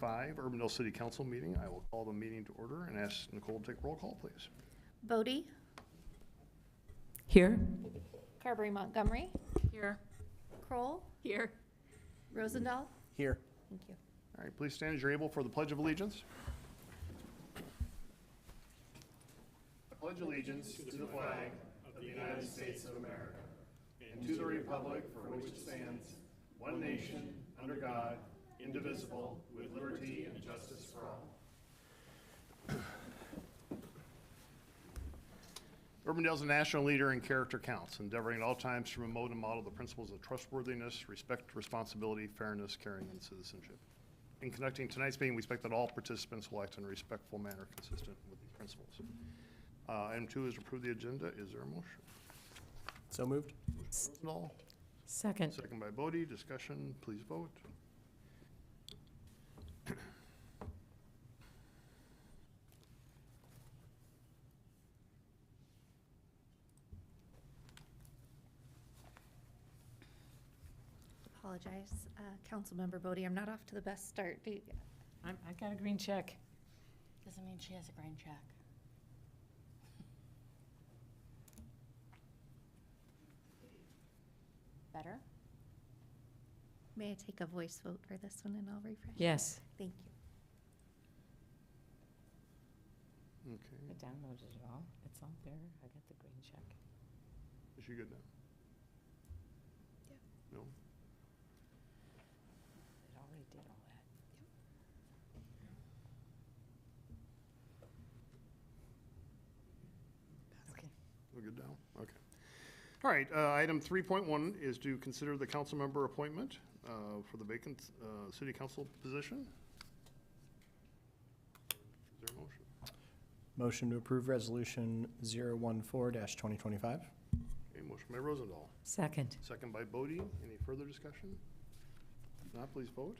Urbandale City Council meeting. I will call the meeting to order and ask Nicole to take roll call, please. Bodie, Here. Carberry Montgomery, Here. Kroll, Here. Rosendahl. Here. Thank you. All right, please stand as you're able for the Pledge of Allegiance. I pledge allegiance to the flag of the United States of America and to the republic for which it stands, one nation, under God, indivisible, with liberty and justice for all. Urbandale is a national leader in character counts, endeavoring at all times to promote and model the principles of trustworthiness, respect, responsibility, fairness, caring, and citizenship. In conducting tonight's meeting, we expect that all participants will act in a respectful manner consistent with these principles. Item 2 is to approve the agenda. Is there a motion? So moved. Rosendahl, Second. second by Bodie. Discussion, please vote. Apologize, Councilmember Bodie, I'm not off to the best start. I got a green check. Doesn't mean she has a green check. Better? May I take a voice vote for this one and I'll refresh? Yes. Thank you. Okay, I downloaded it all. It's all there. I got the green check. is she good now? Yeah. No? It already did all that. Okay. We're good now? Okay. All right, item 3.1 is to consider the council member appointment for the vacant city council position. Is there a motion? Motion to approve resolution 014-2025. Okay, motion by Rosendahl, Second. second by Bodie. Any further discussion? If not, please vote.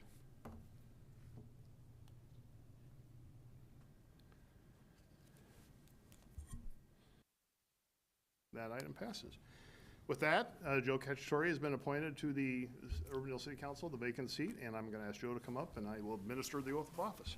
That item passes. With that, Joe Cacciatore has been appointed to the Urbandale City Council, the vacant seat, and I'm going to ask Joe to come up and I will administer the oath of office.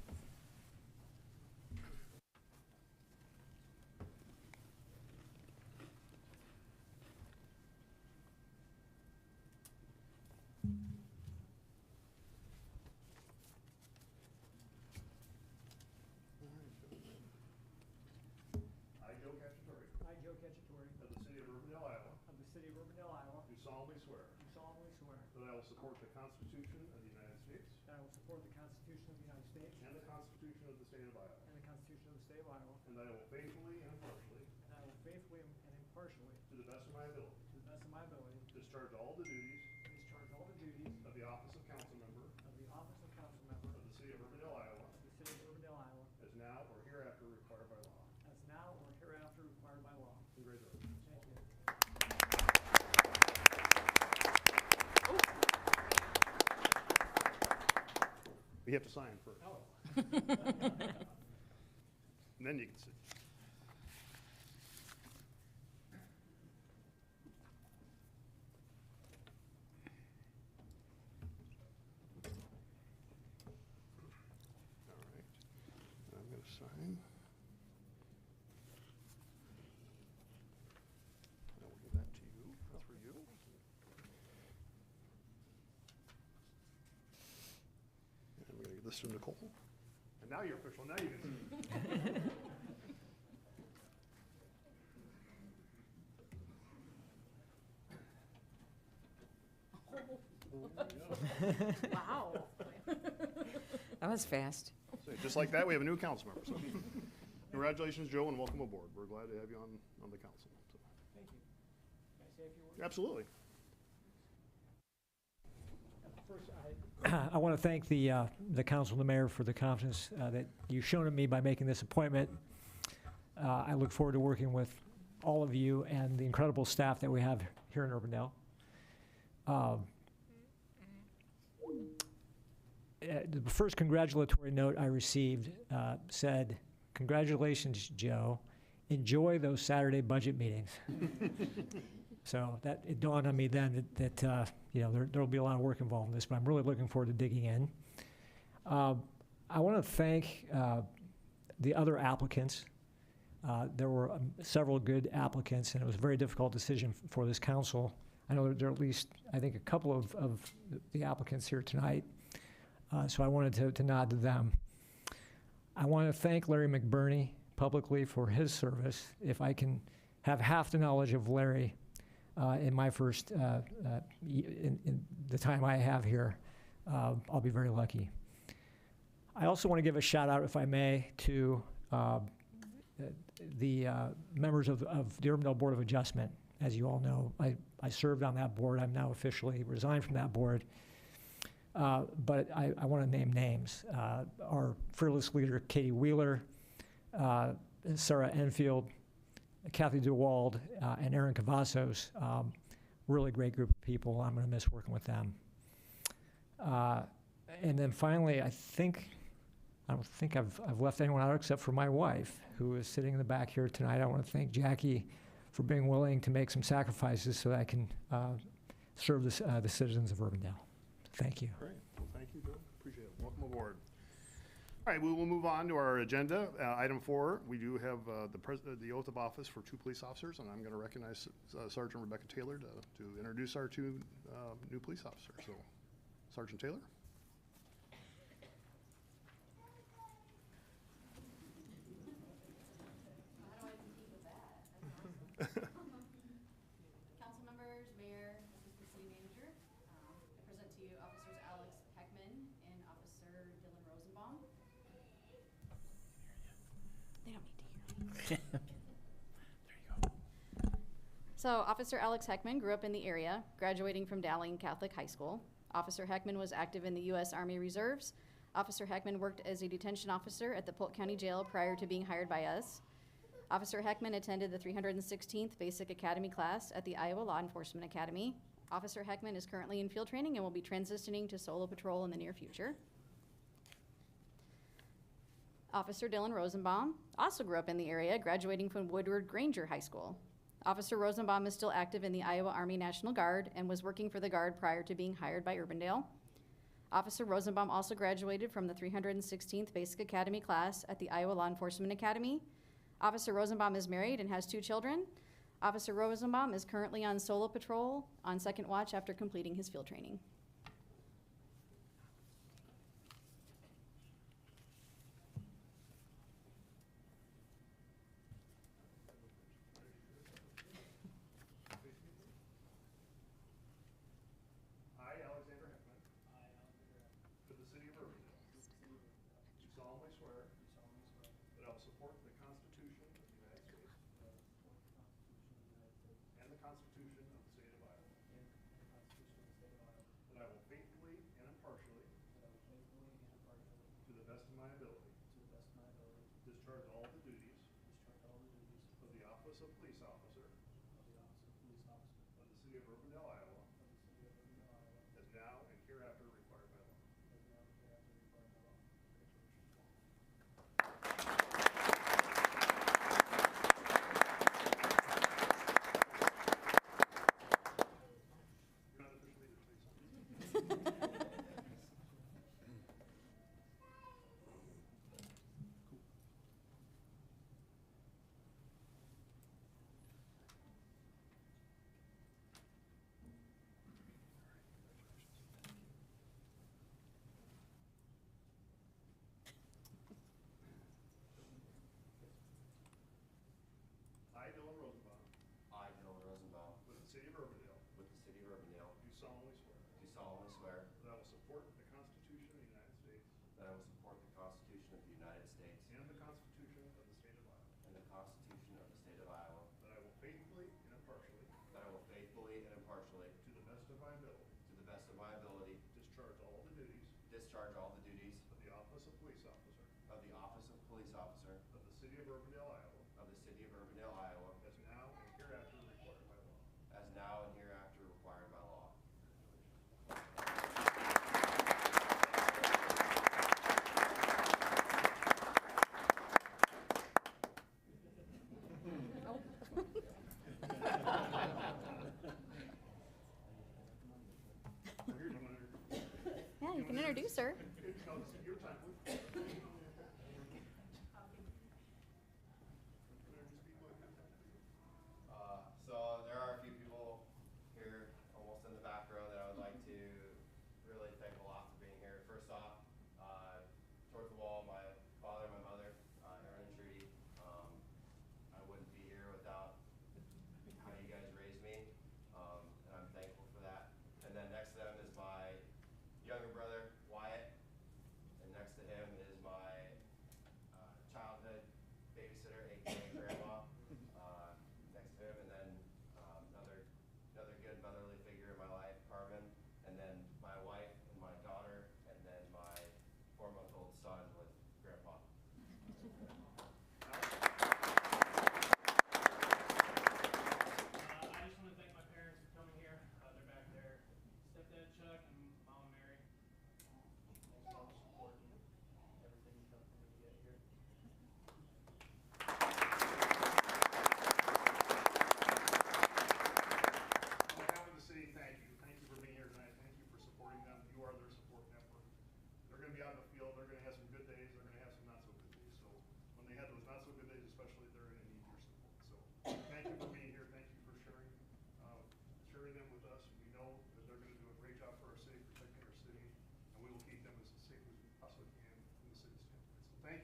I, Joe Cacciatore, I, Joe Cacciatore, of the city of Urbandale, Iowa, of the city of Urbandale, Iowa, do solemnly swear do solemnly swear that I will support the Constitution of the United States that I will support the Constitution of the United States and the Constitution of the state of Iowa, and the Constitution of the state of Iowa, and that I will faithfully and impartially, and I will faithfully and impartially, to the best of my ability, to the best of my ability, discharge all the duties discharge all the duties of the office of council member of the office of council member of the city of Urbandale, Iowa, of the city of Urbandale, Iowa, as now or hereafter required by law. as now or hereafter required by law. Congratulations. Thank you. We have to sign first. Oh. And then you can sit. All right. I'm going to sign. I will give that to you. That's for you. And we're going to give this to Nicole. And now you're official. Now you can sit. Wow. That was fast. So just like that, we have a new council member. So congratulations, Joe, and welcome aboard. We're glad to have you on the council. So, Thank you. Can I say a few words? absolutely. First, I want to thank the council and the mayor for the confidence that you've shown in me by making this appointment. I look forward to working with all of you and the incredible staff that we have here in Urbandale. The first congratulatory note I received said, "Congratulations, Joe. Enjoy those Saturday budget meetings." So that it dawned on me then that you know, there'll be a lot of work involved in this, but I'm really looking forward to digging in. I want to thank the other applicants. There were several good applicants, and it was a very difficult decision for this council. I know there are at least, I think, a couple of the applicants here tonight, so I wanted to nod to them. I want to thank Larry McBurney publicly for his service. If I can have half the knowledge of Larry in my first, in the time I have here, I'll be very lucky. I also want to give a shout out, if I may, to the members of the Urbandale Board of Adjustment. As you all know, I served on that board. I'm now officially resigned from that board. But I want to name names. Our fearless leader, Katie Wheeler, Sarah Enfield, Kathy DeWald, and Aaron Cavazos. Really great group of people. I'm going to miss working with them. And then finally, I don't think I've left anyone out except for my wife, who is sitting in the back here tonight. I want to thank Jackie for being willing to make some sacrifices so that I can serve the citizens of Urbandale. Thank you. Great. Well, thank you, Bill. Appreciate it. Welcome aboard. All right, we will move on to our agenda. Item 4, we do have the oath of office for 2 police officers, and I'm going to recognize Sergeant Rebecca Taylor to introduce our 2 new police officers. So, Sergeant Taylor. Council members, mayor, assistant city manager, I present to you Officers Alex Heckman and Officer Dylan Rosenbaum. They don't need to hear me. So Officer Alex Heckman grew up in the area, graduating from Dowling Catholic High School. Officer Heckman was active in the U.S. Army Reserves. Officer Heckman worked as a detention officer at the Polk County Jail prior to being hired by us. Officer Heckman attended the 316th Basic Academy class at the Iowa Law Enforcement Academy. Officer Heckman is currently in field training and will be transitioning to solo patrol in the near future. Officer Dylan Rosenbaum also grew up in the area, graduating from Woodward Granger High School. Officer Rosenbaum is still active in the Iowa Army National Guard and was working for the Guard prior to being hired by Urbandale. Officer Rosenbaum also graduated from the 316th Basic Academy class at the Iowa Law Enforcement Academy. Officer Rosenbaum is married and has 2 children. Officer Rosenbaum is currently on solo patrol on second watch after completing his field training. I, Alexander Heckman. For the city of Urbandale. Do solemnly swear. That I will support the Constitution of the United States. And the Constitution of the state of Iowa. That I will faithfully and impartially. To the best of my ability. Discharge all the duties. Of the office of police officer. Of the city of Urbandale, Iowa. As now and hereafter required by law. You're not officially the police officer. I, Dylan Rosenbaum, I, Dylan Rosenbaum, with the city of Urbandale, with the city of Urbandale, do solemnly swear do solemnly swear that I will support the Constitution of the United States that I will support the Constitution of the United States and the Constitution of the state of Iowa, and the Constitution of the state of Iowa, that I will faithfully and impartially, that I will faithfully and impartially, to the best of my ability, to the best of my ability, discharge all the duties discharge all the duties of the office of police officer of the office of police officer of the city of Urbandale, Iowa, of the city of Urbandale, Iowa, as now and hereafter required by law. as now and hereafter required by law. Here, you want to- Yeah, you can introduce her. No, this is your time.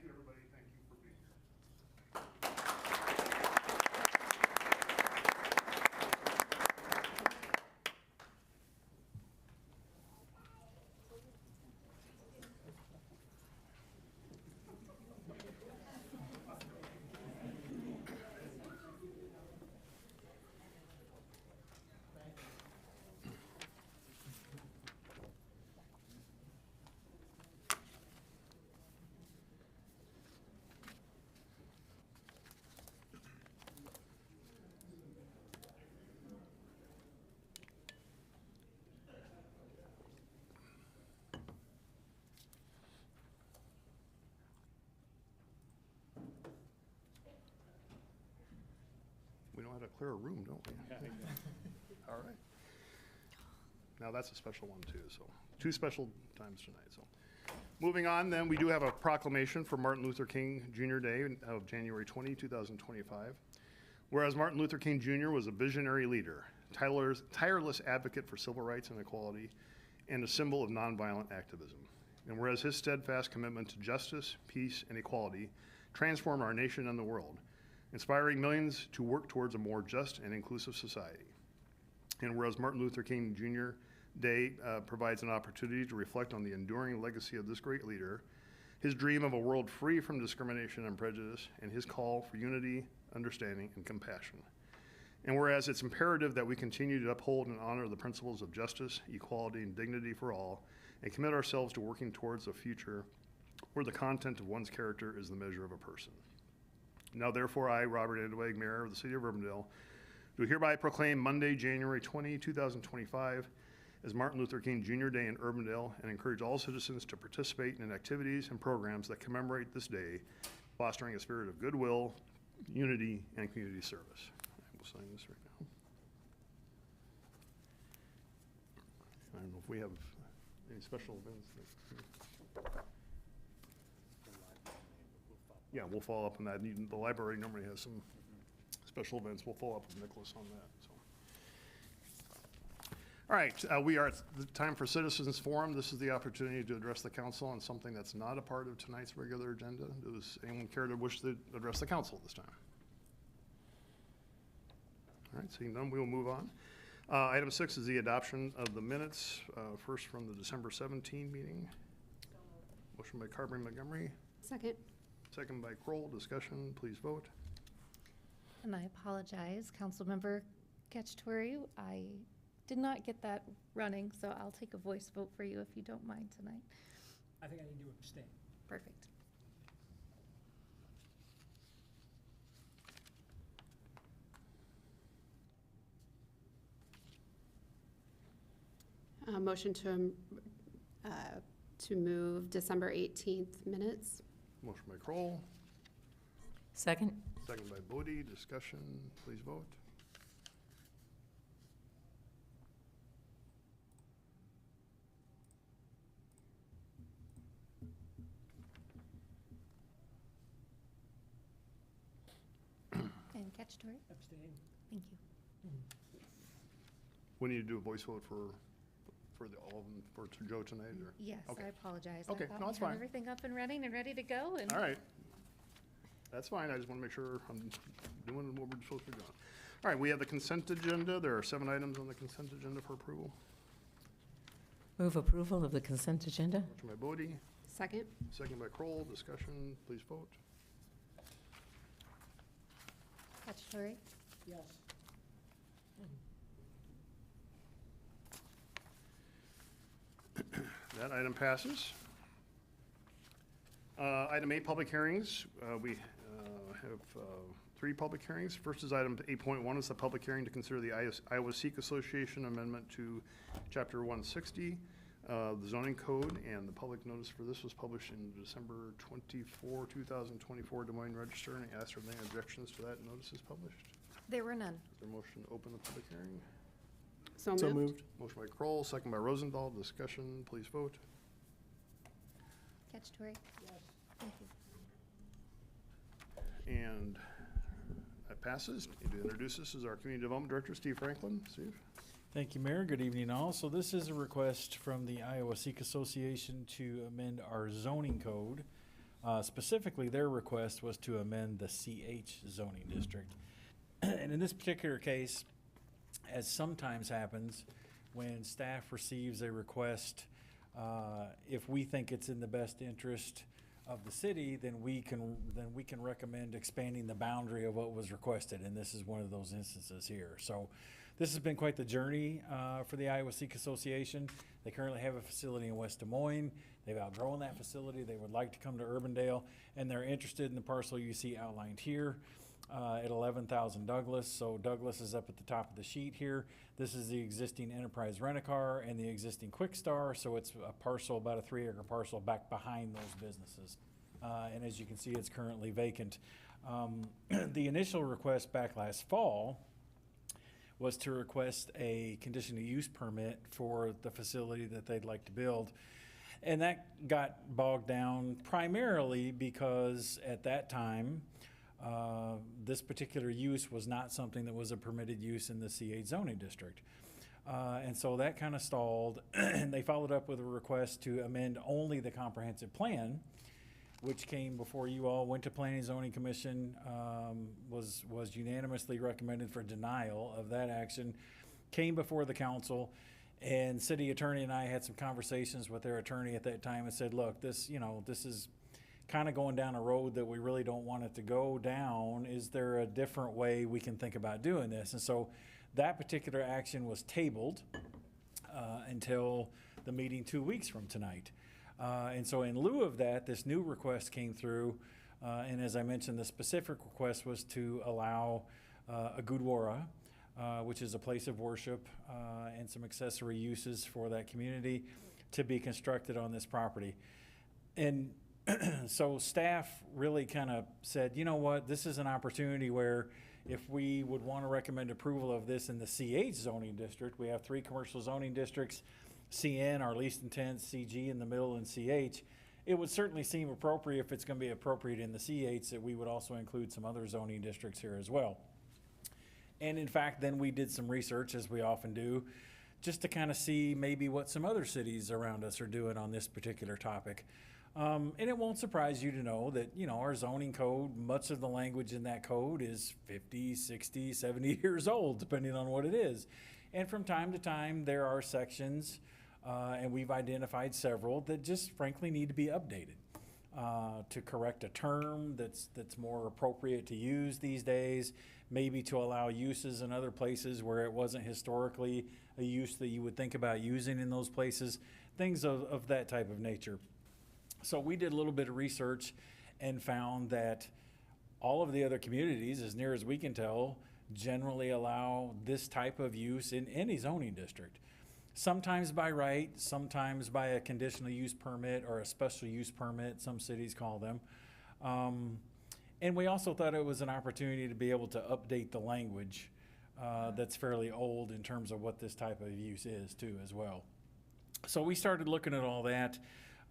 Thank you, everybody. Thank you for being here. We know how to clear a room, don't we? All right. Now, that's a special one, too, so, 2 special times tonight, so. Moving on, then, we do have a proclamation for Martin Luther King Jr. Day of January 20, 2025. Whereas Martin Luther King Jr. was a visionary leader, tireless advocate for civil rights and equality, and a symbol of nonviolent activism. And whereas his steadfast commitment to justice, peace, and equality transformed our nation and the world, inspiring millions to work towards a more just and inclusive society. And whereas Martin Luther King Jr. Day provides an opportunity to reflect on the enduring legacy of this great leader, his dream of a world free from discrimination and prejudice, and his call for unity, understanding, and compassion. And whereas it's imperative that we continue to uphold and honor the principles of justice, equality, and dignity for all, and commit ourselves to working towards a future where the content of one's character is the measure of a person. Now therefore, I, Robert Andeweg, Mayor of the City of Urbandale, do hereby proclaim Monday, January 20, 2025, as Martin Luther King Jr. Day in Urbandale, and encourage all citizens to participate in activities and programs that commemorate this day, fostering a spirit of goodwill, unity, and community service. I will sign this right now. I don't know if we have any special events. Yeah, we'll follow up on that. The library normally has some special events. We'll follow up with Nicholas on that, so. All right, we are at the time for Citizens Forum. This is the opportunity to address the council on something that's not a part of tonight's regular agenda. Does anyone care to wish to address the council this time? All right, seeing none, we will move on. Item 6 is the adoption of the minutes, first from the December 17 meeting. Motion by Carberry Montgomery, Second. second by Kroll. Discussion, please vote. And I apologize, Councilmember Cacciatore. I did not get that running, so I'll take a voice vote for you if you don't mind tonight. I think I need to abstain. Perfect. Motion to move December 18th minutes. Motion by Kroll, Second? second by Bodie. Discussion, please vote. And Cacciatore? Abstain. Thank you. We need to do a voice vote for all of them, for Joe tonight, or? Yes, Okay. I apologize. Okay, I thought no, we it's had fine. everything up and running and ready to go, and All right. That's fine. I just want to make sure I'm doing what we're supposed to be doing. All right, we have the consent agenda. There are 7 items on the consent agenda for approval. Move approval of the consent agenda? Motion by Bodie, Second. second by Kroll. Discussion, please vote. Cacciatore? Yes. That item passes. Item 8, public hearings. We have 3 public hearings. First is item 8.1, is the public hearing to consider the Iowa Sikh Association amendment to Chapter 160, the zoning code, and the public notice for this was published in December 24, 2024, Des Moines Register, and I asked for any objections to that notice is published. There were none. Is there a motion to open the public hearing? So So moved. moved. Motion by Kroll, second by Rosendahl. Discussion, please vote. Cacciatore? Yes. Thank you. And that passes. And to introduce this is our Community Development Director, Steve Franklin. Steve? Thank you, Mayor. Good evening, all. So this is a request from the Iowa Sikh Association to amend our zoning code. Specifically, their request was to amend the CH zoning district. And in this particular case, as sometimes happens, when staff receives a request, if we think it's in the best interest of the city, then we can recommend expanding the boundary of what was requested, and this is one of those instances here. So this has been quite the journey for the Iowa Sikh Association. They currently have a facility in West Des Moines. They've outgrown that facility. They would like to come to Urbandale, and they're interested in the parcel you see outlined here at 11,000 Douglas. So Douglas is up at the top of the sheet here. This is the existing Enterprise Rent-A-Car and the existing Quick Star. So it's a parcel, about a 3-acre parcel back behind those businesses. And as you can see, it's currently vacant. The initial request back last fall was to request a conditional use permit for the facility that they'd like to build. And that got bogged down primarily because at that time, this particular use was not something that was a permitted use in the C8 zoning district. And so that kind of stalled, and they followed up with a request to amend only the comprehensive plan, which came before you all, went to Planning and Zoning Commission, was unanimously recommended for denial of that action, came before the council, and city attorney and I had some conversations with their attorney at that time and said, look, this is kind of going down a road that we really don't want it to go down. Is there a different way we can think about doing this? And so that particular action was tabled until the meeting 2 weeks from tonight. And so in lieu of that, this new request came through, and as I mentioned, the specific request was to allow a Gurdwara, which is a place of worship, and some accessory uses for that community to be constructed on this property. And so staff really kind of said, you know what, this is an opportunity where if we would want to recommend approval of this in the CH zoning district, we have 3 commercial zoning districts, CN, our least intense, CG in the middle, and CH. It would certainly seem appropriate, if it's going to be appropriate in the CH, that we would also include some other zoning districts here as well. And in fact, then we did some research, as we often do, just to kind of see maybe what some other cities around us are doing on this particular topic. And it won't surprise you to know that, our zoning code, much of the language in that code is 50, 60, 70 years old, depending on what it is. And from time to time, there are sections, and we've identified several, that just frankly need to be updated to correct a term that's more appropriate to use these days, maybe to allow uses in other places where it wasn't historically a use that you would think about using in those places, things of that type of nature. So we did a little bit of research and found that all of the other communities, as near as we can tell, generally allow this type of use in any zoning district. Sometimes by right, sometimes by a conditional use permit or a special use permit, some cities call them. And we also thought it was an opportunity to be able to update the language that's fairly old in terms of what this type of use is too as well. So we started looking at all that.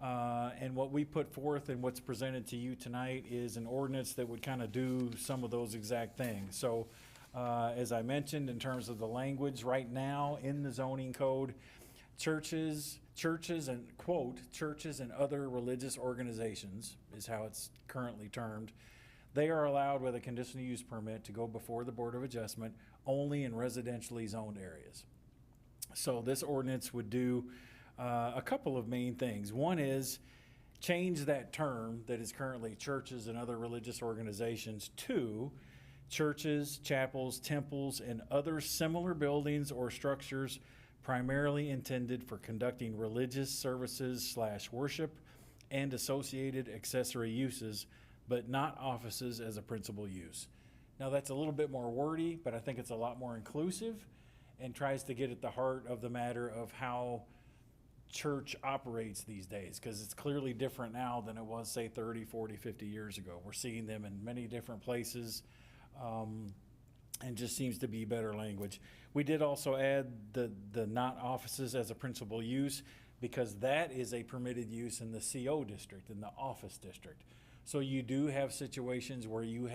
And what we put forth and what's presented to you tonight is an ordinance that would kind of do some of those exact things. So as I mentioned, in terms of the language right now in the zoning code, churches and, quote, churches and other religious organizations is how it's currently termed, they are allowed with a conditional use permit to go before the Board of Adjustment only in residentially zoned areas. So this ordinance would do a couple of main things. One is change that term that is currently churches and other religious organizations to churches, chapels, temples, and other similar buildings or structures primarily intended for conducting religious services / worship and associated accessory uses, but not offices as a principal use. Now that's a little bit more wordy, but I think it's a lot more inclusive and tries to get at the heart of the matter of how church operates these days, because it's clearly different now than it was, say, 30, 40, 50 years ago. We're seeing them in many different places, and just seems to be better language. We did also add the not offices as a principal use, because that is a permitted use in the CO district, in the office district. So you do have situations where you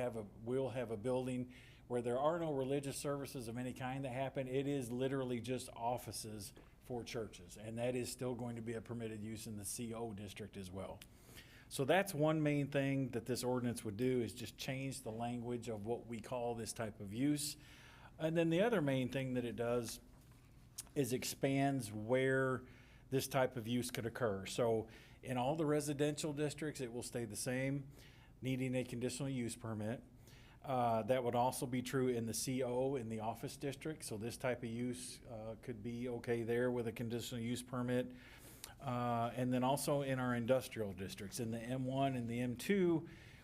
will have a building where there are no religious services of any kind that happen. It is literally just offices for churches, and that is still going to be a permitted use in the CO district as well. So that's one main thing that this ordinance would do, is just change the language of what we call this type of use. And then the other main thing that it does is expands where this type of use could occur. So in all the residential districts, it will stay the same, needing a conditional use permit. That would also be true in the CO, in the office district. So this type of use could be okay there with a conditional use permit. And then also in our industrial districts, in the M1 and the M2,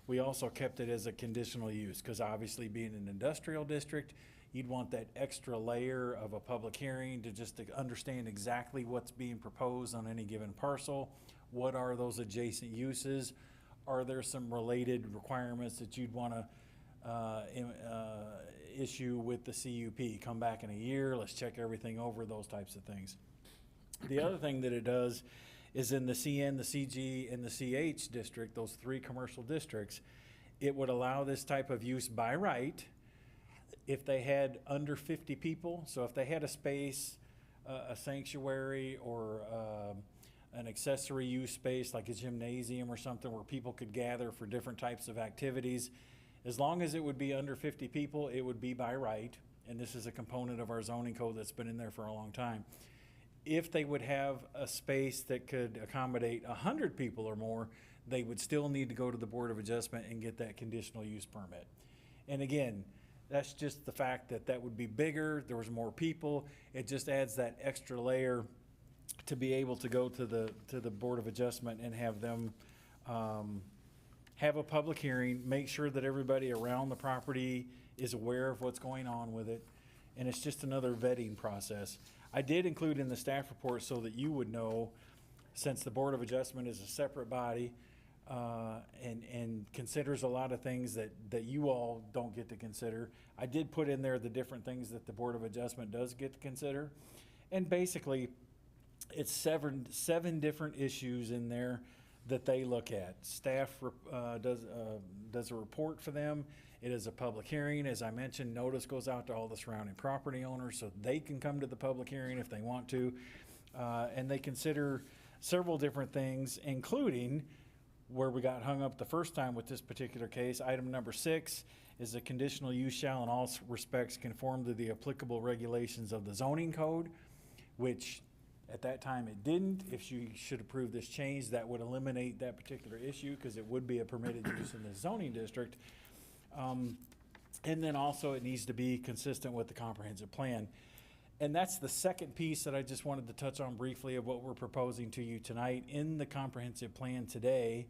we also kept it as a conditional use, because obviously being an industrial district, you'd want that extra layer of a public hearing to just to understand exactly what's being proposed on any given parcel. What are those adjacent uses? Are there some related requirements that you'd want to issue with the CUP? Come back in a year, let's check everything over, those types of things. The other thing that it does is in the CN, the CG, and the CH district, those three commercial districts, it would allow this type of use by right if they had under 50 people. So if they had a space, a sanctuary, or an accessory use space like a gymnasium or something where people could gather for different types of activities, as long as it would be under 50 people, it would be by right. And this is a component of our zoning code that's been in there for a long time. If they would have a space that could accommodate 100 people or more, they would still need to go to the Board of Adjustment and get that conditional use permit. And again, that's just the fact that that would be bigger, there was more people. It just adds that extra layer to be able to go to the Board of Adjustment and have them have a public hearing, make sure that everybody around the property is aware of what's going on with it. And it's just another vetting process. I did include in the staff report so that you would know, since the Board of Adjustment is a separate body and considers a lot of things that you all don't get to consider, I did put in there the different things that the Board of Adjustment does get to consider. And basically, it's seven different issues in there that they look at. Staff does a report for them. It is a public hearing. As I mentioned, notice goes out to all the surrounding property owners so they can come to the public hearing if they want to. And they consider several different things, including where we got hung up the first time with this particular case. Item number 6 is the conditional use shall in all respects conform to the applicable regulations of the zoning code, which at that time it didn't. If you should approve this change, that would eliminate that particular issue because it would be a permitted use in the zoning district. And then also it needs to be consistent with the comprehensive plan. And that's the second piece that I just wanted to touch on briefly of what we're proposing to you tonight. In the comprehensive plan today,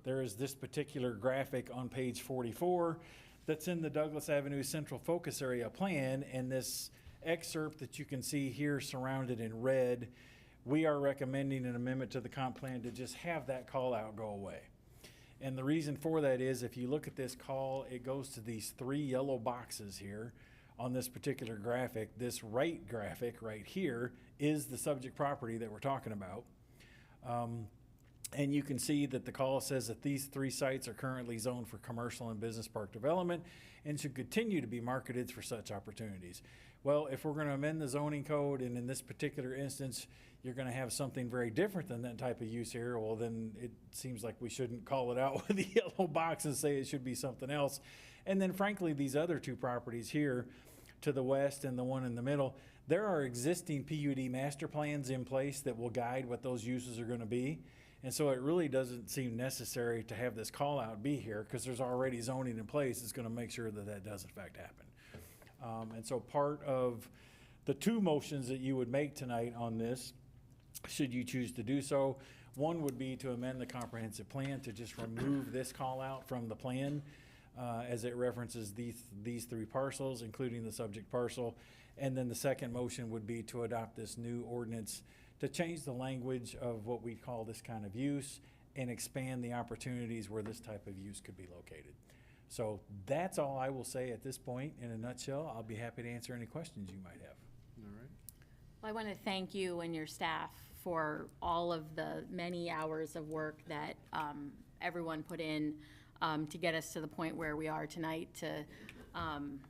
there is this particular graphic on page 44 that's in the Douglas Avenue Central Focus Area Plan, and this excerpt that you can see here surrounded in red, we are recommending an amendment to the comp plan to just have that call out go away. And the reason for that is if you look at this call, it goes to these 3 yellow boxes here on this particular graphic. This right graphic right here is the subject property that we're talking about. And you can see that the call says that these 3 sites are currently zoned for commercial and business park development and should continue to be marketed for such opportunities. Well, if we're going to amend the zoning code, and in this particular instance, you're going to have something very different than that type of use here, well, then it seems like we shouldn't call it out with the yellow box and say it should be something else. And then frankly, these other 2 properties here to the west and the one in the middle, there are existing PUD master plans in place that will guide what those uses are going to be. And so it really doesn't seem necessary to have this call out be here because there's already zoning in place that's going to make sure that that does in fact happen. And so part of the 2 motions that you would make tonight on this, should you choose to do so, one would be to amend the comprehensive plan to just remove this call out from the plan as it references these 3 parcels, including the subject parcel. And then the second motion would be to adopt this new ordinance to change the language of what we call this kind of use and expand the opportunities where this type of use could be located. So that's all I will say at this point. In a nutshell, I'll be happy to answer any questions you might have. All right. Well, I want to thank you and your staff for all of the many hours of work that everyone put in to get us to the point where we are tonight, to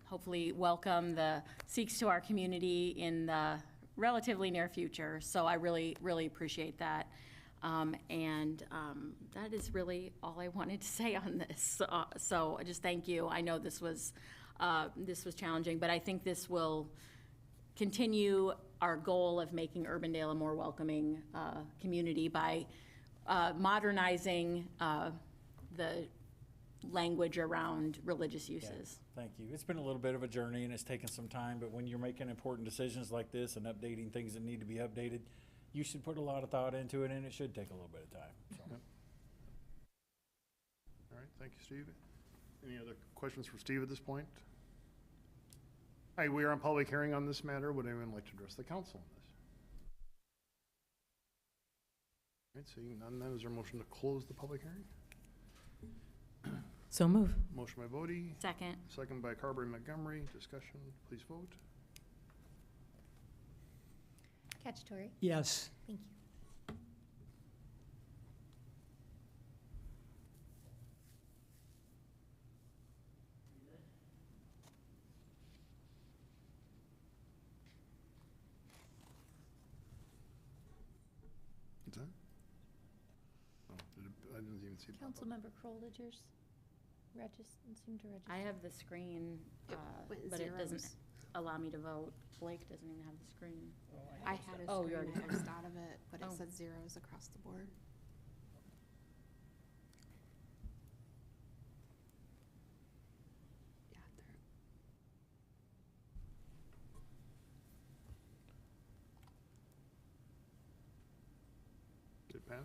hopefully welcome the Sikhs to our community in the relatively near future. So I really, really appreciate that. That is really all I wanted to say on this. So I just thank you. I know this was challenging, but I think this will continue our goal of making Urbandale a more welcoming community by modernizing the language around religious uses. Thank you. It's been a little bit of a journey and it's taken some time, but when you're making important decisions like this and updating things that need to be updated, you should put a lot of thought into it and it should take a little bit of time. So. Yep. All right, thank you, Steve. Any other questions for Steve at this point? All right, we are on public hearing on this matter. Would anyone like to address the council on this? All right, seeing none, then is there a motion to close the public hearing? So move. Motion by Bodie, Second. second by Carberry Montgomery. Discussion, please vote. Cacciatore? Yes. Thank you. What's that? Oh, I didn't even see. it pop up. Councilmember Kroll, did yours seem to register? I have the screen, went but it doesn't zeros. allow me to vote. Blake doesn't even have the screen. I had a Oh, you already screen had it. Xed out of it, but it Oh. said zeros across the board. Yeah, there. Did it pass?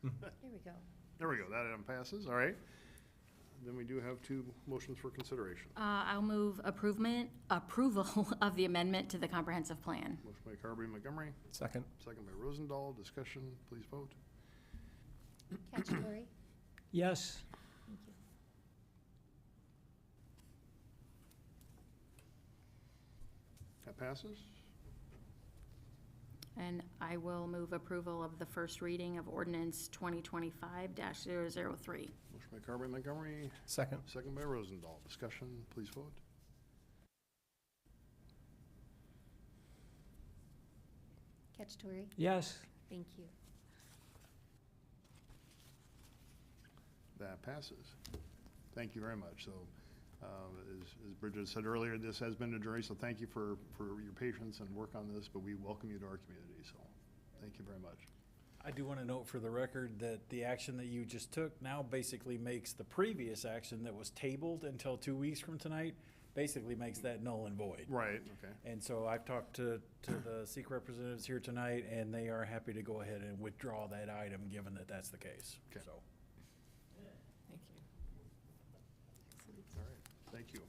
There we go. There we go. That item passes. All right. Then we do have two motions for consideration. I'll move approval of the amendment to the comprehensive plan. Motion by Carberry Montgomery, Second. second by Rosendahl. Discussion, please vote. Cacciatore? Yes. Thank you. That passes. And I will move approval of the first reading of ordinance 2025-003. Motion by Carberry Montgomery, Second. second by Rosendahl. Discussion, please vote. Cacciatore? Yes. Thank you. That passes. Thank you very much. So, as Bridget said earlier, this has been a journey, so thank you for your patience and work on this, but we welcome you to our community, so thank you very much. I do want to note for the record that the action that you just took now basically makes the previous action that was tabled until 2 weeks from tonight, basically makes that null and void. Right, okay. And so I've talked to the SEEK representatives here tonight, and they are happy to go ahead and withdraw that item, given that that's the case. Okay. So. Thank you. All right, thank you.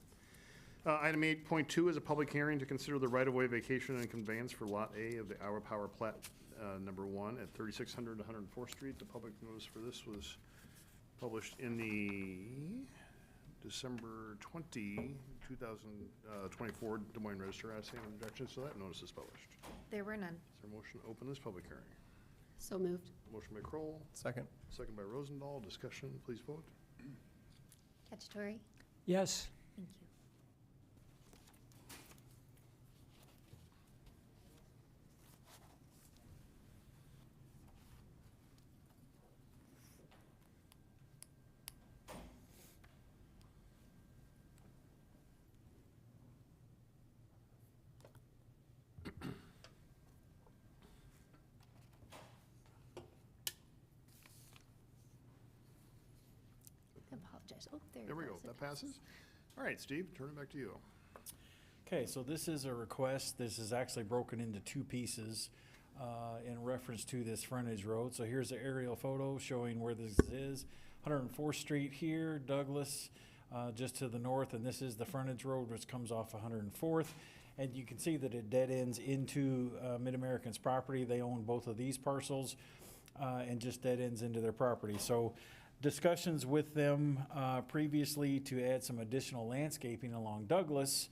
Item 8.2 is a public hearing to consider the right-of-way vacation and conveyance for Lot A of the Iowa Power Plat Number 1 at 3600 to 104th Street. The public notice for this was published in the December 20, 2024 Des Moines Register. I see an objection, so that notice is published. There were none. Is there a motion to open this public hearing? So moved. Motion by Kroll, Second. second by Rosendahl. Discussion, please vote. Cacciatore? Yes. Thank you. I apologize. Oh, There we go. goes. It That passes. All right, Steve, turn it back to you. Okay, so this is a request. This is actually broken into two pieces in reference to this frontage road. So here's an aerial photo showing where this is. 104th Street here, Douglas, just to the north, and this is the frontage road which comes off 104th. And you can see that it dead ends into Mid-American's property. They own both of these parcels and just dead ends into their property. So discussions with them previously to add some additional landscaping along Douglas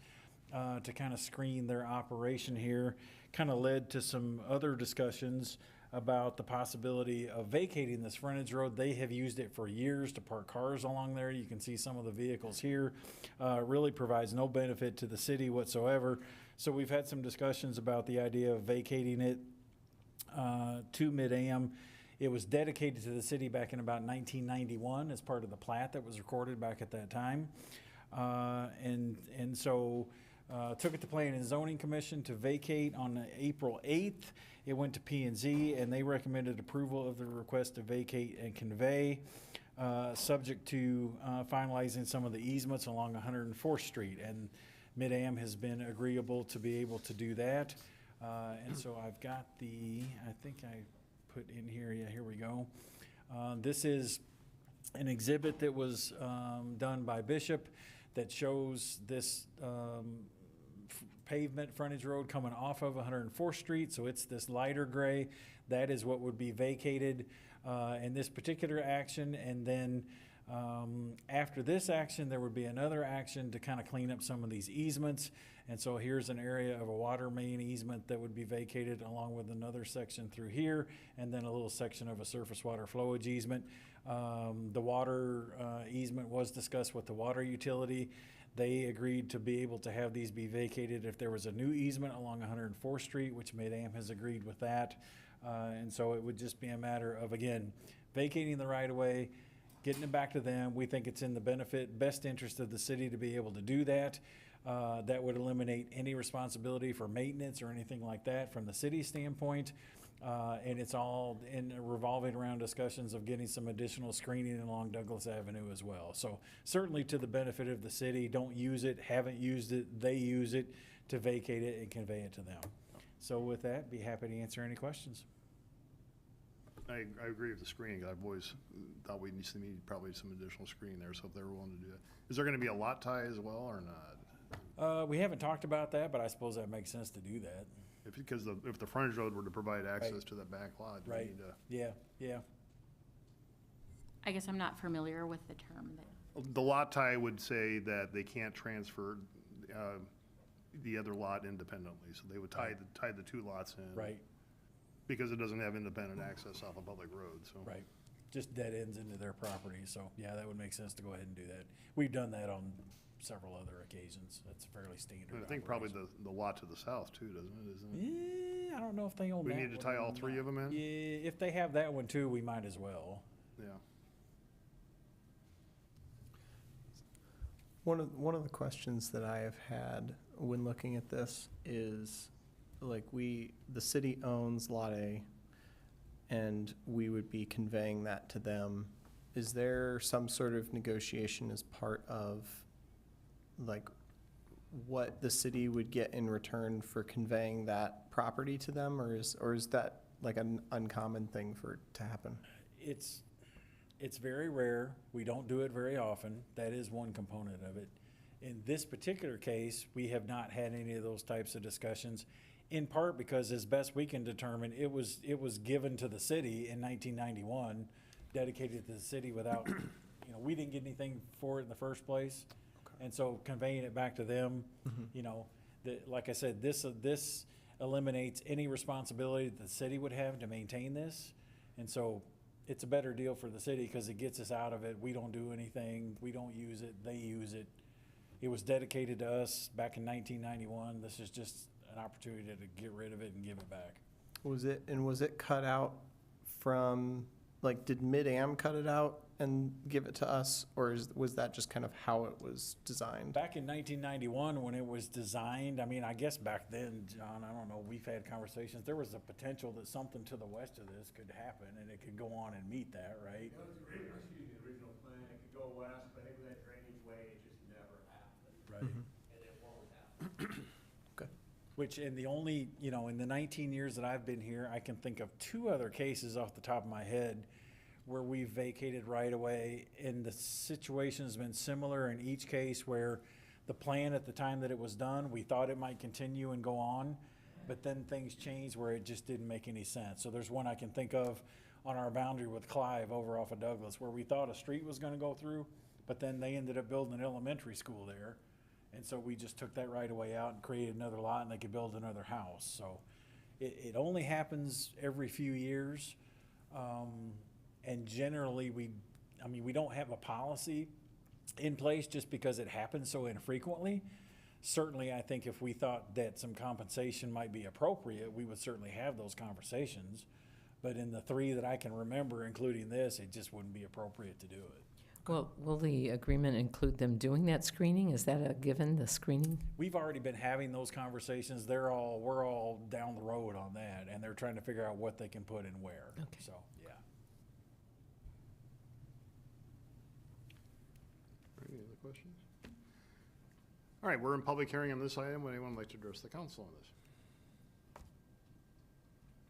to kind of screen their operation here kind of led to some other discussions about the possibility of vacating this frontage road. They have used it for years to park cars along there. You can see some of the vehicles here. Really provides no benefit to the city whatsoever. So we've had some discussions about the idea of vacating it to Mid-Am It was dedicated to the city back in about 1991 as part of the plat that was recorded back at that time. And so took it to Planning and Zoning Commission to vacate on April 8th. It went to P&Z, and they recommended approval of the request to vacate and convey, subject to finalizing some of the easements along 104th Street. And Mid-Am has been agreeable to be able to do that. And so I've got I think I put in here, yeah, here we go. This is an exhibit that was done by Bishop that shows this pavement frontage road coming off of 104th Street. So it's this lighter gray. That is what would be vacated in this particular action. And then after this action, there would be another action to kind of clean up some of these easements. And so here's an area of a water main easement that would be vacated along with another section through here, and then a little section of a surface water flowage easement. The water easement was discussed with the water utility. They agreed to be able to have these be vacated if there was a new easement along 104th Street, which Mid-Am has agreed with that. And so it would just be a matter of, again, vacating the right-of-way, getting it back to them. We think it's in the best interest of the city to be able to do that. That would eliminate any responsibility for maintenance or anything like that from the city standpoint. And it's all revolving around discussions of getting some additional screening along Douglas Avenue as well. So certainly to the benefit of the city. Don't use it, haven't used it, they use it to vacate it and convey it to them. So with that, be happy to answer any questions. I agree with the screening. I've always thought we need probably some additional screening there, so if they were willing to do that. Is there gonna be a lot tie as well, or not? We haven't talked about that, but I suppose that makes sense to do that. Because if the frontage road were to provide access Right. to the back lot, we Right. need to. Yeah. I guess I'm not familiar with the term that. The lot tie would say that they can't transfer the other lot independently, so they would tie the two lots in. Right, Because it doesn't have independent access off a public road, so. right. Just dead ends into their property, so yeah, that would make sense to go ahead and do that. We've done that on several other occasions. That's fairly standard. And I think probably operation. the lot to the south too, isn't it? Yeah, I don't know if they own We that need to one tie or all three not. of them in? Yeah, if they have that one too, we might as well. Yeah. One of the questions that I have had when looking at this is, like, the city owns Lot A, and we would be conveying that to them. Is there some sort of negotiation as part of, like, what the city would get in return for conveying that property to them, or is that like an uncommon thing for it to happen? It's very rare. We don't do it very often. That is one component of it. In this particular case, we have not had any of those types of discussions, in part because, as best we can determine, it was given to the city in 1991, dedicated to the city without, we didn't get anything for it in the first place. And so conveying it back to them, like I said, this eliminates any responsibility that the city would have to maintain this. And so it's a better deal for the city because it gets us out of it. We don't do anything. We don't use it. They use it. It was dedicated to us back in 1991. This is just an opportunity to get rid of it and give it back. Was it cut out from, like, did Mid-Am cut it out and give it to us, or was that just kind of how it was designed? Back in 1991, when it was designed, I mean, I guess back then, John, I don't know, we've had conversations. There was a potential that something to the west of this could happen, and it could go on and meet that, right? That was the original plan. It could go west, but it that drainage way, it just never happened. Right. And it won't happen. Which, in the only, in the 19 years that I've been here, I can think of two other cases off the top of my head where we've vacated right away, and the situation has been similar in each case, where the plan at the time that it was done, we thought it might continue and go on, but then things changed where it just didn't make any sense. So there's one I can think of on our boundary with Clive over off of Douglas, where we thought a street was gonna go through, but then they ended up building an elementary school there. And so we just took that right away out and created another lot, and they could build another house. So it only happens every few years. And generally, we don't have a policy in place just because it happens so infrequently. Certainly, I think if we thought that some compensation might be appropriate, we would certainly have those conversations. But in the three that I can remember, including this, it just wouldn't be appropriate to do it. Well, will the agreement include them doing that screening? Is that a given, the screening? We've already been having those conversations. We're all down the road on that, and they're trying to figure out what they can put and where. Okay. So, yeah. All right, any other questions? All right, we're in public hearing on this item. Would anyone like to address the council on this?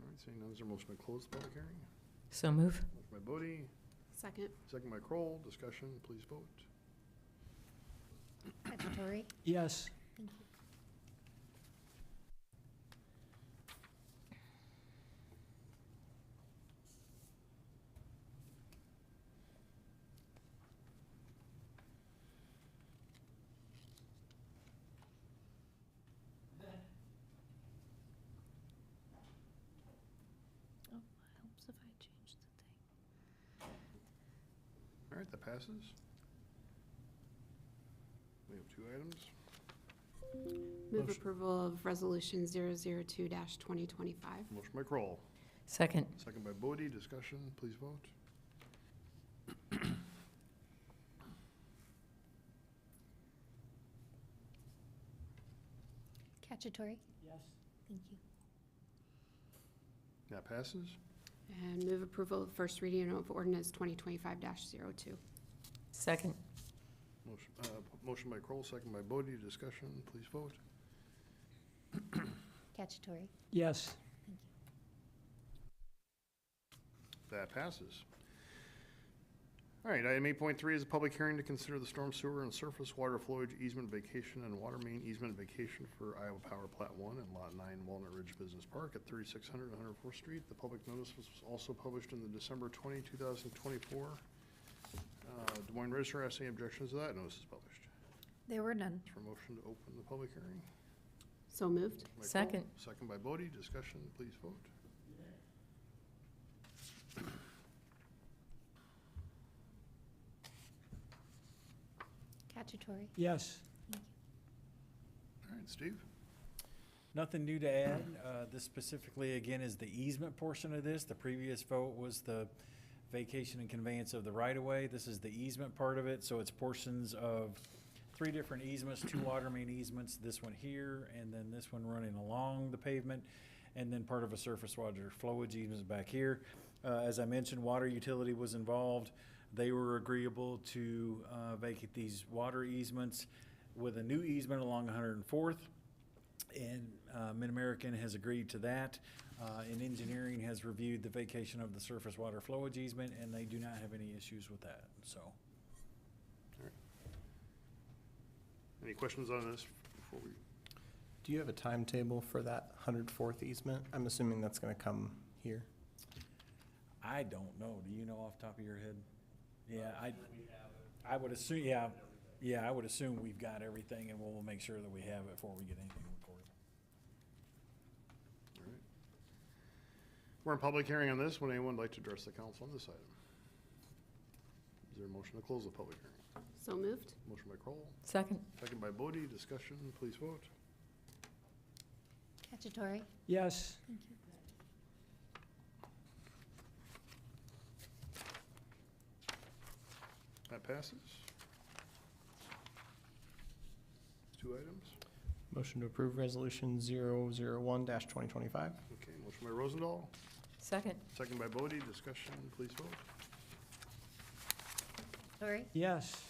All right, seeing none, is there a motion to close the public hearing? So move. Motion by Bodie, Second. second by Kroll. Discussion, please vote. Cacciatore? Yes. Thank you. Oh, helps if I change the thing. All right, that passes. We have two items. Move Motion. approval of resolution 002-2025. Motion by Kroll, Second. second by Bodie. Discussion, please vote. Cacciatore? Yes. Thank you. That passes. And move approval of first reading of ordinance 2025-02. Second. Motion by Kroll, second by Bodie. Discussion, please vote. Cacciatore? Yes. Thank you. That passes. All right, item 8.3 is a public hearing to consider the storm sewer and surface water flowage easement vacation and water main easement vacation for Iowa Power Plat 1 and Lot 9 Walnut Ridge Business Park at 3600 104th Street. The public notice was also published in the December 20, 2024 Des Moines Register. Any objections to that? Notice is published. There were none. For motion to open the public hearing. So moved. By Kroll, Second. second by Bodie. Discussion, please vote. Cacciatore? Yes. Thank you. All right, Steve? Nothing new to add. This specifically, again, is the easement portion of this. The previous vote was the vacation and conveyance of the right-of-way. This is the easement part of it, so it's portions of 3 different easements, 2 water main easements, this one here, and then this one running along the pavement, and then part of a surface water flowage easement back here. As I mentioned, water utility was involved. They were agreeable to vacate these water easements with a new easement along 104th. And Mid-American has agreed to that. And engineering has reviewed the vacation of the surface water flowage easement, and they do not have any issues with that, so. Any questions on this before we? Do you have a timetable for that 104th easement? I'm assuming that's gonna come here. I don't know. Do you know off the top of your head? Yeah, I would assume, yeah, I would assume we've got everything, and we'll make sure that we have it before we get anything recorded. All right. We're in public hearing on this. Would anyone like to address the council on this item? Is there a motion to close the public hearing? So moved. Motion by Kroll, Second. second by Bodie. Discussion, please vote. Cacciatore? Yes. Thank you. That passes. Two items. Motion to approve resolution 001-2025. Okay, motion by Rosendahl, Second. second by Bodie. Discussion, please vote. Cacciatore? Yes.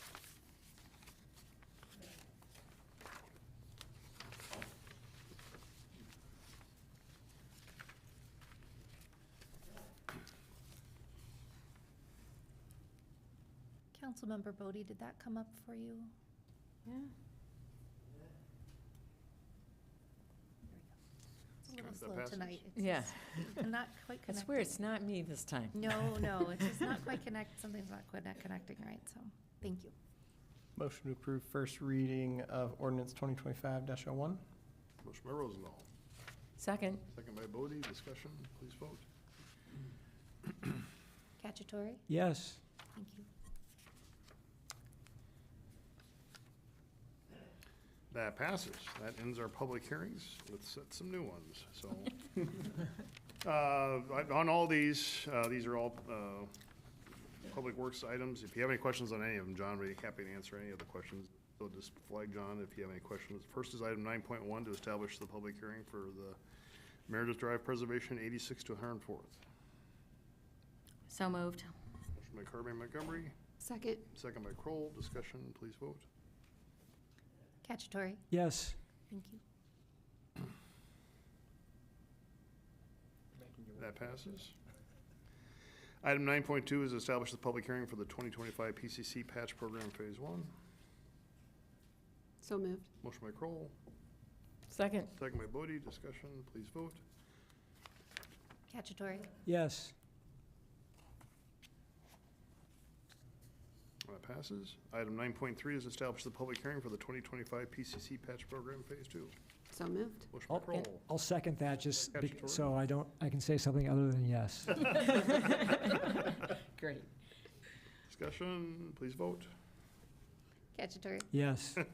Councilmember Bodie, did that come up for you? Yeah. It's a little That slow passes. tonight. It's Yeah. just not quite I connecting. swear it's not me this time. No, no, it's just not quite something's not quite connecting right, so, thank you. Motion to approve first reading of ordinance 2025-01. Motion by Rosendahl, Second. second by Bodie. Discussion, please vote. Cacciatore? Yes. Thank you. That passes. That ends our public hearings. Let's set some new ones. So On all these are all Public Works items. If you have any questions on any of them, John would be happy to answer any of the questions. So just flag John if you have any questions. First is item 9.1 to establish the public hearing for the Meredith Drive Preservation, 86 to 104th. So moved. Motion by Kirby Montgomery, Second. second by Kroll. Discussion, please vote. Cacciatore. Yes. Thank you. That passes. Item 9.2 is establish the public hearing for the 2025 PCC Patch Program Phase 1. So moved. Motion by Kroll, Second. second by Bodie. Discussion, please vote. Cacciatore. Yes. That passes. Item 9.3 is establish the public hearing for the 2025 PCC Patch Program Phase 2. So moved. Motion by I'll, Kroll, I'll second that just Cacciatore. so I can say something other than yes. Great. discussion, please vote. Cacciatore. Yes. Here,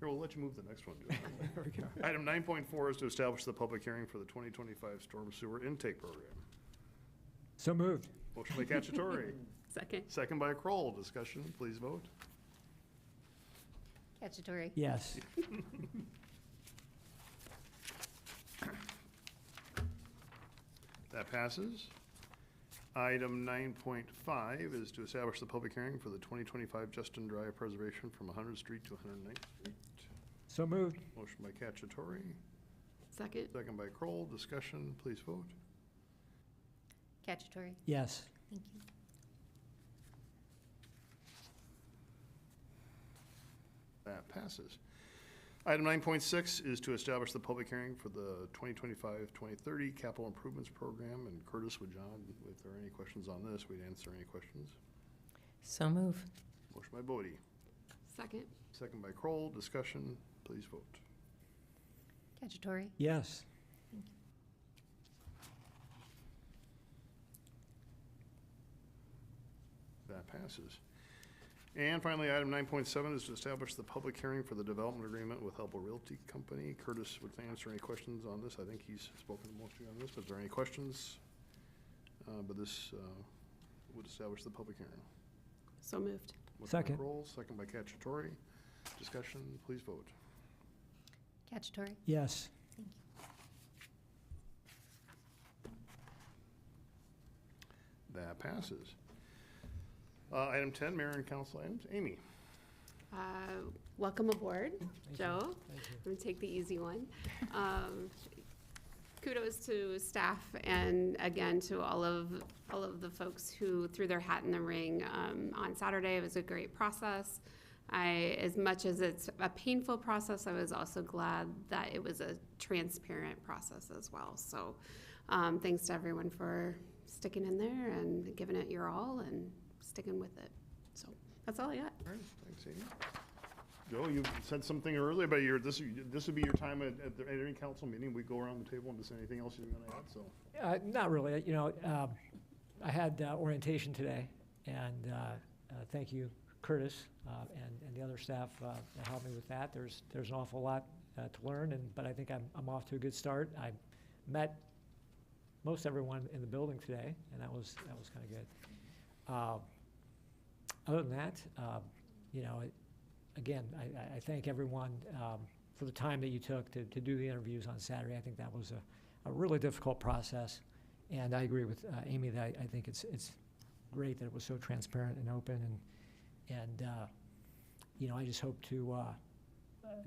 we'll let you move the next one. Joe. There we go. Item 9.4 is to establish the public hearing for the 2025 Storm Sewer Intake Program. So moved. Motion by Cacciatore, Second. second by Kroll. Discussion, please vote. Cacciatore. Yes. That passes. Item 9.5 is to establish the public hearing for the 2025 Justin Drive Preservation from 100th Street to 109th Street. So moved. Motion by Cacciatore, Second. second by Kroll. Discussion, please vote. Cacciatore. Yes. Thank you. That passes. Item 9.6 is to establish the public hearing for the 2025-2030 Capital Improvements Program. And Curtis, would John, if there are any questions on this, we'd answer any questions. So move. Motion by Bodie, Second. second by Kroll. Discussion, please vote. Cacciatore. Yes. That passes. And finally, item 9.7 is to establish the public hearing for the development agreement with Helpel Realty Company. Curtis would answer any questions on this. I think he's spoken to most of you on this, but is there any questions? But this would establish the public hearing. So moved. Motion by Second. Kroll, second by Cacciatore. Discussion, please vote. Cacciatore. Yes. Thank you. That passes. Item 10, Mayor and Council items. Amy. Welcome aboard, Thank Joe. you. Thank you. I'm gonna take the easy one. Kudos to staff and again to all of the folks who threw their hat in the ring on Saturday. It was a great process. As much as it's a painful process, I was also glad that it was a transparent process as well. So thanks to everyone for sticking in there and giving it your all and sticking with it. So that's all I got. All right, thanks, Amy. Joe, you said something earlier about this would be your time at any council meeting. We go around the table and just anything else you're going to add, so. Not really. You know, I had orientation today, and thank you, Curtis, and the other staff that helped me with that. There's an awful lot to learn, but I think I'm off to a good start. I met most everyone in the building today, and that was kind of good. Other than that, you know, again, I thank everyone for the time that you took to do the interviews on Saturday. I think that was a really difficult process, and I agree with Amy that I think it's great that it was so transparent and open, and you know, I just hope to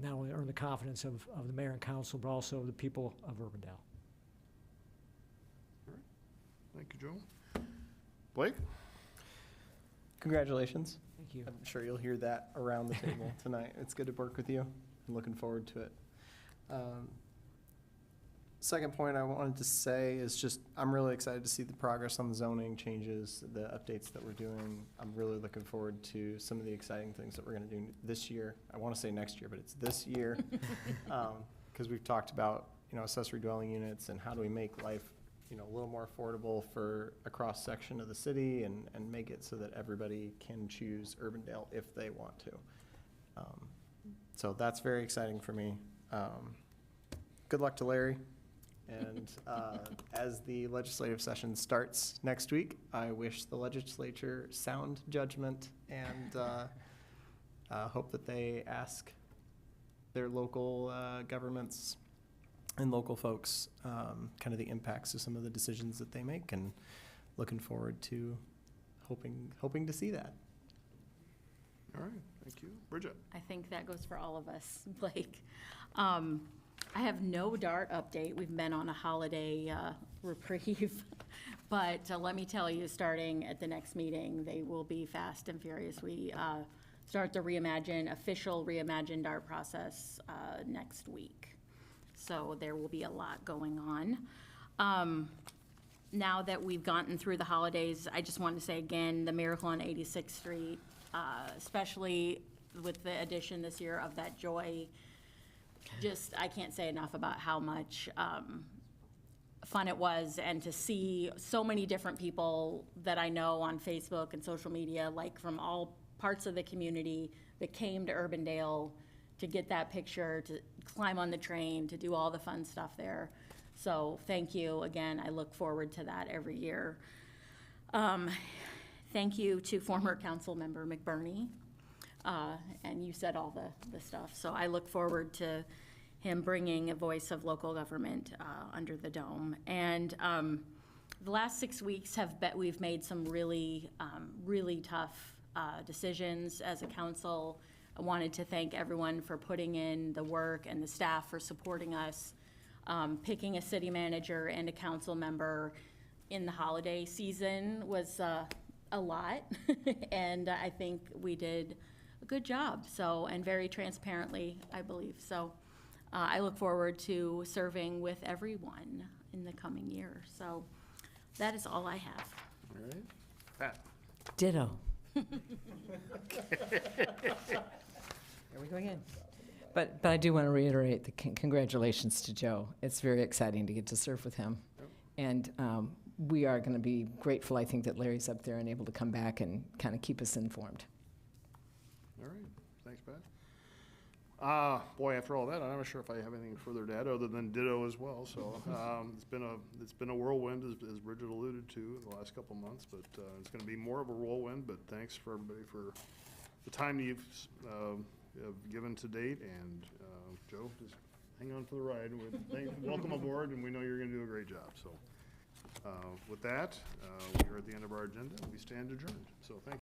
not only earn the confidence of the mayor and council, but also the people of Urbandale. Thank you, Joe. Blake? Congratulations. Thank you. I'm sure you'll hear that around the table tonight. It's good to work with you. I'm looking forward to it. Second point I wanted to say is just, I'm really excited to see the progress on the zoning changes, the updates that we're doing. I'm really looking forward to some of the exciting things that we're gonna do this year. I wanna say next year, but it's this year. Cause we've talked about, you know, accessory dwelling units and how do we make life, you know, a little more affordable for a cross section of the city and make it so that everybody can choose Urbandale if they want to. So that's very exciting for me. good luck to Larry. And as the legislative session starts next week, I wish the legislature sound judgment and hope that they ask their local governments and local folks kind of the impacts of some of the decisions that they make, and looking forward to hoping to see that. All right, thank you. Bridget? I think that goes for all of us, Blake. I have no DART update. We've been on a holiday reprieve. But let me tell you, starting at the next meeting, they will be fast and furious. We start the official Reimagine DART process next week. So there will be a lot going on. Now that we've gotten through the holidays, I just want to say again, the miracle on 86th Street, especially with the addition this year of that Joy, I can't say enough about how much fun it was, and to see so many different people that I know on Facebook and social media, like from all parts of the community, that came to Urbandale to get that picture, to climb on the train, to do all the fun stuff there. So thank you again. I look forward to that every year. Thank you to former council member McBurney. And you said all the stuff. So I look forward to him bringing a voice of local government under the dome. And the last 6 weeks we've made some really, really tough decisions as a council. I wanted to thank everyone for putting in the work, and the staff for supporting us. Picking a city manager and a council member in the holiday season was a lot, and I think we did a good job, and very transparently, I believe. So I look forward to serving with everyone in the coming year. So that is all I have. All right. Pat? Ditto. There we go again. But I do want to reiterate the congratulations to Joe. It's very exciting to get to serve with him. Yep. And we are going to be grateful, I think, that Larry's up there and able to come back and kind of keep us informed. All right, thanks, Pat. Boy, after all that, I'm not sure if I have anything further to add other than ditto as well. So it's been a whirlwind, as Bridget alluded to, in the last couple months. But it's going to be more of a whirlwind. But thanks for everybody for the time you've given to date. And Joe, just hang on for the ride. Welcome aboard, and we know you're going to do a great job. So with that, we are at the end of our agenda, and we stand adjourned. So thank you.